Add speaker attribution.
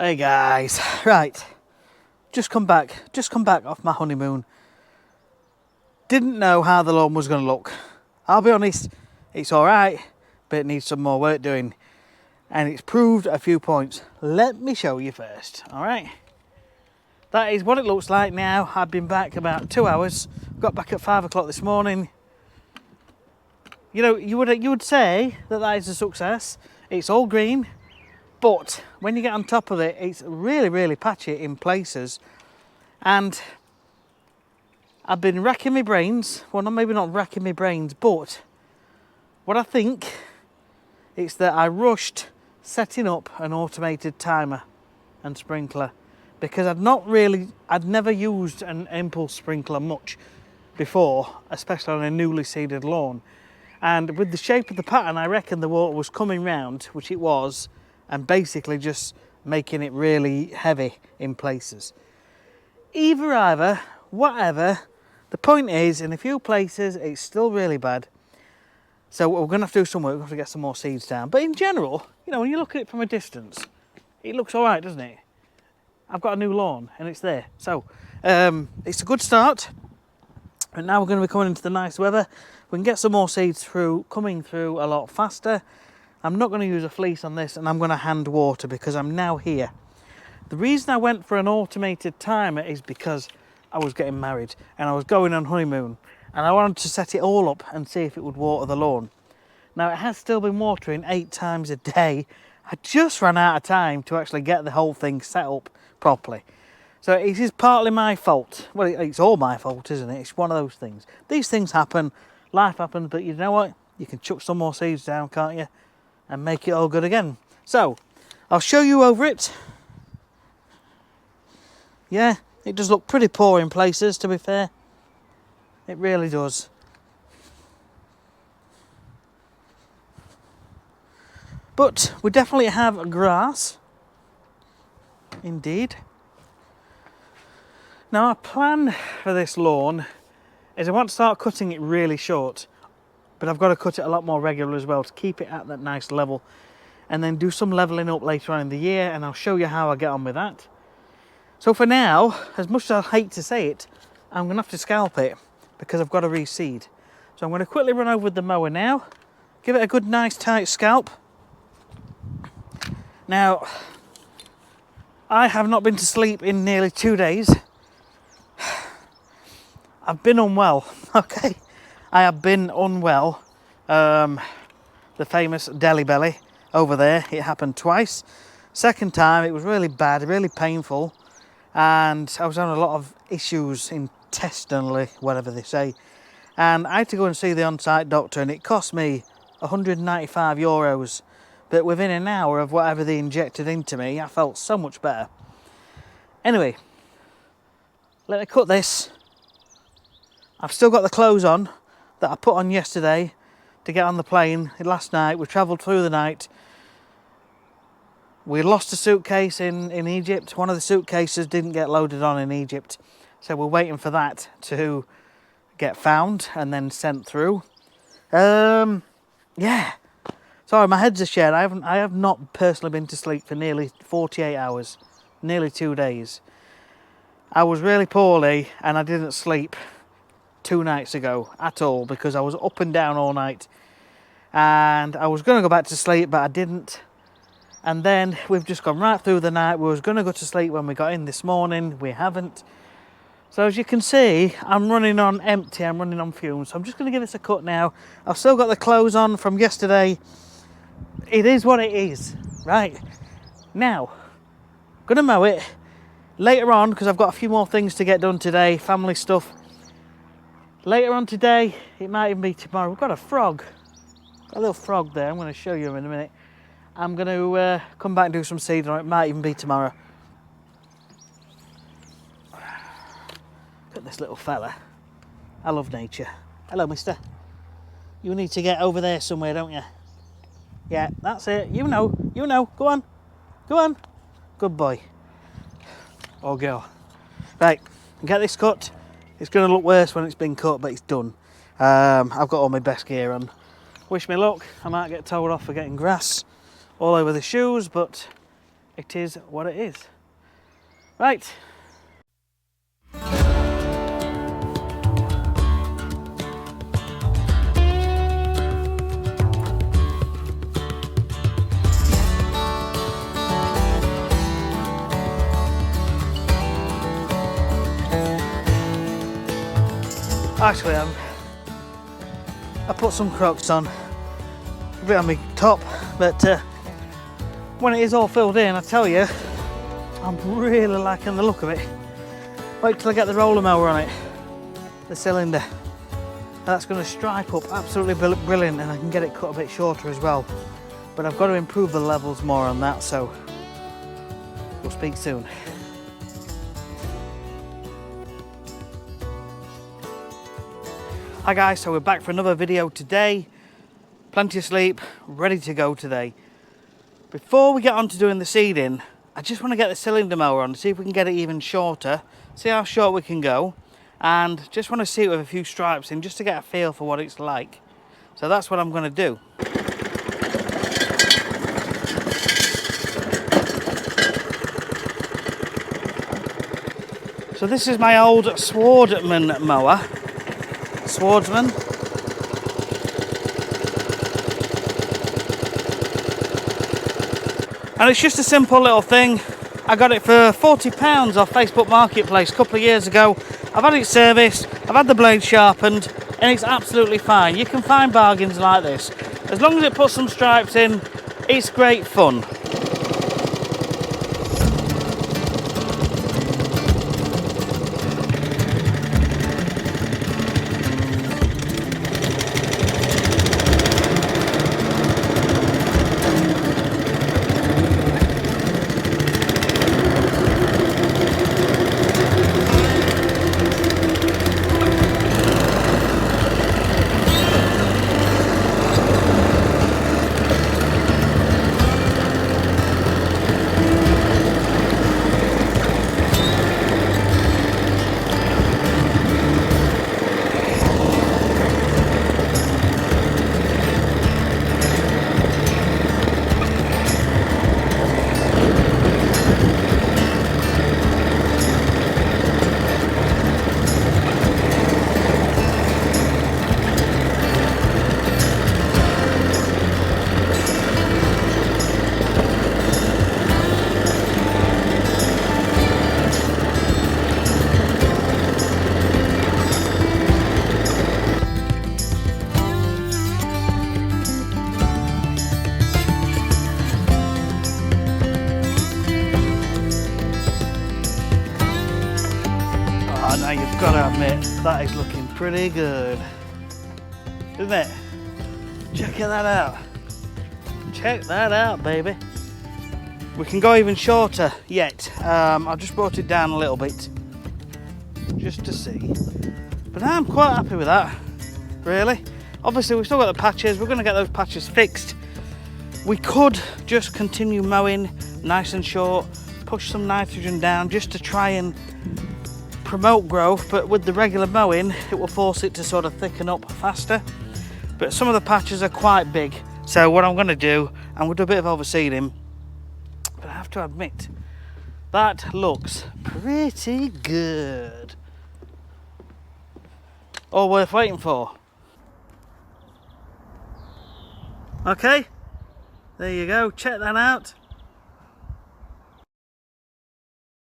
Speaker 1: Hey guys, right, just come back off my honeymoon. Didn't know how the lawn was going to look. I'll be honest, it's alright, but it needs some more work doing. And it's proved a few points. Let me show you first, alright? That is what it looks like now. I've been back about 2 hours, got back at 5 o'clock this morning. You know, you would say that is a success. It's all green. But when you get on top of it, it's really patchy in places. And I've been racking my brains. Well, maybe not racking my brains, but what I think is that I rushed setting up an automated timer and sprinkler because I'd never used an impulse sprinkler much before, especially on a newly seeded lawn. And with the shape of the pattern, I reckon the water was coming round, which it was, and basically just making it really heavy in places. Either, whatever, the point is, in a few places, it's still really bad. So we're gonna have to do some work, we're gonna have to get some more seeds down. But in general, you know, when you look at it from a distance, it looks all right, doesn't it? I've got a new lawn and it's there. So it's a good start. And now we're gonna be coming into the nice weather. We can get some more seeds coming through a lot faster. I'm not going to use a fleece on this and I'm going to hand water because I'm now here. The reason I went for an automated timer is because I was getting married and I was going on honeymoon and I wanted to set it all up and see if it would water the lawn. Now it has still been watering 8 times a day. I just ran out of time to actually get the whole thing set up properly. So it is partly my fault. Well, it's all my fault, isn't it? It's one of those things. These things happen, life happens, but you know what? You can chuck some more seeds down, can't you? And make it all good again. So I'll show you over it. Yeah, it does look pretty poor in places, to be fair. It really does. But we definitely have grass. Indeed. Now our plan for this lawn is I want to start cutting it really short. But I've got to cut it a lot more regular as well to keep it at that nice level and then do some levelling up later on in the year, and I'll show you how I get on with that. So for now, as much as I hate to say it, I'm going to have to scalp it because I've got to reseed. So I'm going to quickly run over with the mower now, give it a good nice tight scalp. Now, I have not been to sleep in nearly 2 days. I've been unwell, okay? I have been unwell. The famous deli belly over there, it happened twice. Second time, it was really bad, really painful. And I was having a lot of issues intestinally, whatever they say. And I had to go and see the on-site doctor and it cost me 195 euros. But within an hour of whatever they injected into me, I felt so much better. Anyway, let me cut this. I've still got the clothes on that I put on yesterday to get on the plane last night. We travelled through the night. We lost a suitcase in Egypt. One of the suitcases didn't get loaded on in Egypt. So we're waiting for that to get found and then sent through. Yeah. Sorry, my head's a shed. I have not personally been to sleep for nearly 48 hours. Nearly 2 days. I was really poorly and I didn't sleep 2 nights ago at all because I was up and down all night and I was going to go back to sleep but I didn't, and then we've just gone right through the night. We was going to go to sleep when we got in this morning. We haven't. So as you can see, I'm running on empty, I'm running on fumes. So I'm just going to give this a cut now. I've still got the clothes on from yesterday. It is what it is. Right, now I'm going to mow it later on because I've got a few more things to get done today, family stuff. Later on today, it might even be tomorrow. We've got a frog, a little frog there. I'm going to show you in a minute. I'm going to come back and do some seed on it. It might even be tomorrow. Look at this little fella. I love nature. Hello, mister. You need to get over there somewhere, don't you? Yeah, that's it. You know. Go on. Go on. Good boy. Or girl. Right, get this cut. It's going to look worse when it's been cut, but it's done. I've got all my best gear on. Wish me luck. I might get told off for getting grass all over the shoes, but it is what it is. Right. Actually, I put some Crocs on, a bit on my top, but when it is all filled in, I tell you, I'm really liking the look of it. Wait till I get the roller mower on it, the cylinder. That's going to stripe up absolutely brilliant, and I can get it cut a bit shorter as well. But I've got to improve the levels more on that, so we'll speak soon. Hi guys, so we're back for another video today. Plenty of sleep, ready to go today. Before we get on to doing the seeding, I just want to get the cylinder mower on, see if we can get it even shorter, see how short we can go, and just want to see it with a few stripes in, just to get a feel for what it's like. So that's what I'm going to do. So this is my old Swardman mower. Swordsman. And it's just a simple little thing. I got it for £40 off Facebook Marketplace a couple of years ago. I've had it serviced, I've had the blade sharpened, and it's absolutely fine. You can find bargains like this. As long as it puts some stripes in, it's great fun. Now you've got to admit, that is looking pretty good, isn't it? Check that out. Check that out, baby. We can go even shorter yet. I've just brought it down a little bit, just to see. But I'm quite happy with that, really. Obviously, we've still got the patches. We're going to get those patches fixed. We could just continue mowing nice and short, push some nitrogen down just to try and promote growth, but with the regular mowing it will force it to sort of thicken up faster. But some of the patches are quite big, so what I'm going to do, I'm going to do a bit of overseeding, but I have to admit that looks pretty good. All worth waiting for. Okay, there you go, check that out.